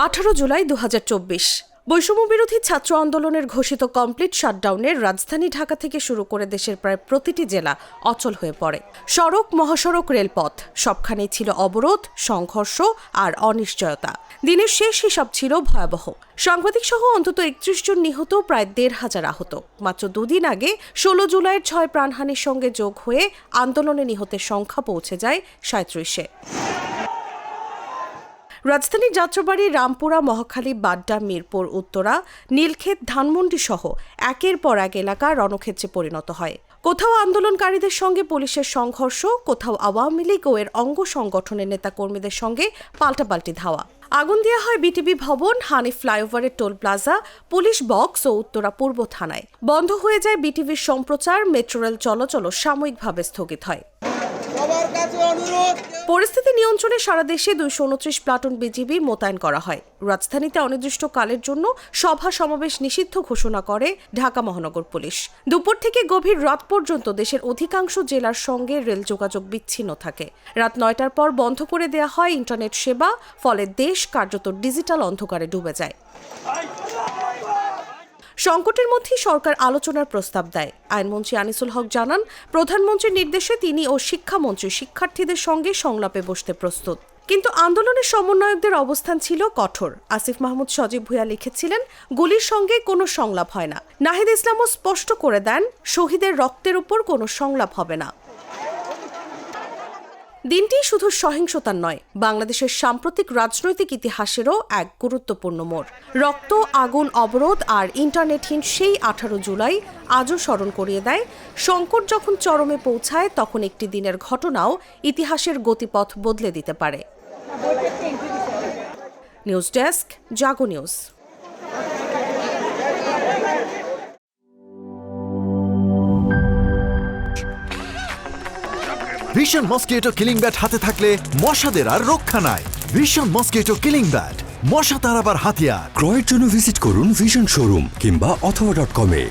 18 জুলাই 2024 বৈষম্য বিরোধী ছাত্র আন্দোলনের ঘোষিত কমপ্লিট শাটডাউনের রাজধানী ঢাকা থেকে শুরু করে দেশের প্রায় প্রতিটি জেলা অচল হয়ে পড়ে। সড়ক, মহাসড়ক, রেলপথ সবখানেই ছিল অবরোধ, সংঘর্ষ আর অনিশ্চয়তা। দিনের শেষ হিসাব ছিল ভয়াবহ। সাংবাদিক সহ অন্তত 31 জন নিহত, প্রায় 1,500 আহত। মাত্র দুদিন আগে 16 জুলাইয়ের 6 প্রাণহানির সঙ্গে যোগ হয়ে আন্দোলনে নিহতের সংখ্যা পৌঁছে যায় 37-এ। রাজধানীর যাত্রাবাড়ী, রামপুরা, মহাখালী, বাড্ডা, মিরপুর, উত্তরা, নীলক্ষেত, ধানমন্ডি সহ একের পর এক এলাকা রণক্ষেত্রে পরিণত হয়। কোথাও আন্দোলনকারীদের সঙ্গে পুলিশের সংঘর্ষ, কোথাও আওয়ামী লীগ ও এর অঙ্গ সংগঠনের নেতাকর্মীদের সঙ্গে পাল্টাপাল্টি ধাওয়া। আগুন দেওয়া হয় বিটিভি ভবন, হানিফ ফ্লাইওভারের টোল প্লাজা, পুলিশ বক্স ও উত্তরা পূর্ব থানায়। বন্ধ হয়ে যায় বিটিভির সম্প্রচার, মেট্রো রেল চলাচল সাময়িকভাবে স্থগিত হয়। পরিস্থিতি নিয়ন্ত্রণে সারা দেশে 229 প্লাটুন বিজিবি মোতায়েন করা হয়। রাজধানীতে অনির্দিষ্টকালের জন্য সভা সমাবেশ নিষিদ্ধ ঘোষণা করে ঢাকা মহানগর পুলিশ। দুপুর থেকে গভীর রাত পর্যন্ত দেশের অধিকাংশ জেলার সঙ্গে রেল যোগাযোগ বিচ্ছিন্ন থাকে। রাত 9টার পর বন্ধ করে দেয়া হয় ইন্টারনেট সেবা, ফলে দেশ কার্যত ডিজিটাল অন্ধকারে ডুবে যায়। সংকটের মধ্যেই সরকার আলোচনার প্রস্তাব দেয়। আইনমন্ত্রী আনিসুল হক জানান, প্রধানমন্ত্রীর নির্দেশে তিনি ও শিক্ষামন্ত্রী শিক্ষার্থীদের সঙ্গে সংলাপে বসতে প্রস্তুত। কিন্তু আন্দোলনের সমন্বয়কদের অবস্থান ছিল কঠোর। আসিফ মাহমুদ সজীব ভুঁইয়া লিখেছিলেন, গুলির সঙ্গে কোনো সংলাপ হয় না। নাহিদ ইসলামও স্পষ্ট করে দেন, শহীদের রক্তের উপর কোনো সংলাপ হবে না। দিনটি শুধু সহিংসতার নয়, বাংলাদেশের সাম্প্রতিক রাজনৈতিক ইতিহাসেরও এক গুরুত্বপূর্ণ মোড়। রক্ত, আগুন, অবরোধ আর ইন্টারনেটহীন সেই 18 জুলাই আজও স্মরণ করিয়ে দেয়, সংকট যখন চরমে পৌঁছায় তখন একটি দিনের ঘটনাও ইতিহাসের গতিপথ বদলে দিতে পারে। News desk, Jago news. Vision mosquito killing bat হাতে থাকলে মশাদের আর রক্ষা নাই। ভিশন মসকিটো কিলিং ব্যাট, মশা তাড়াবার হাতিয়ার। ক্রয়ের জন্য ভিজিট করুন ভিশন শোরুম কিংবা অথবা.com-এ।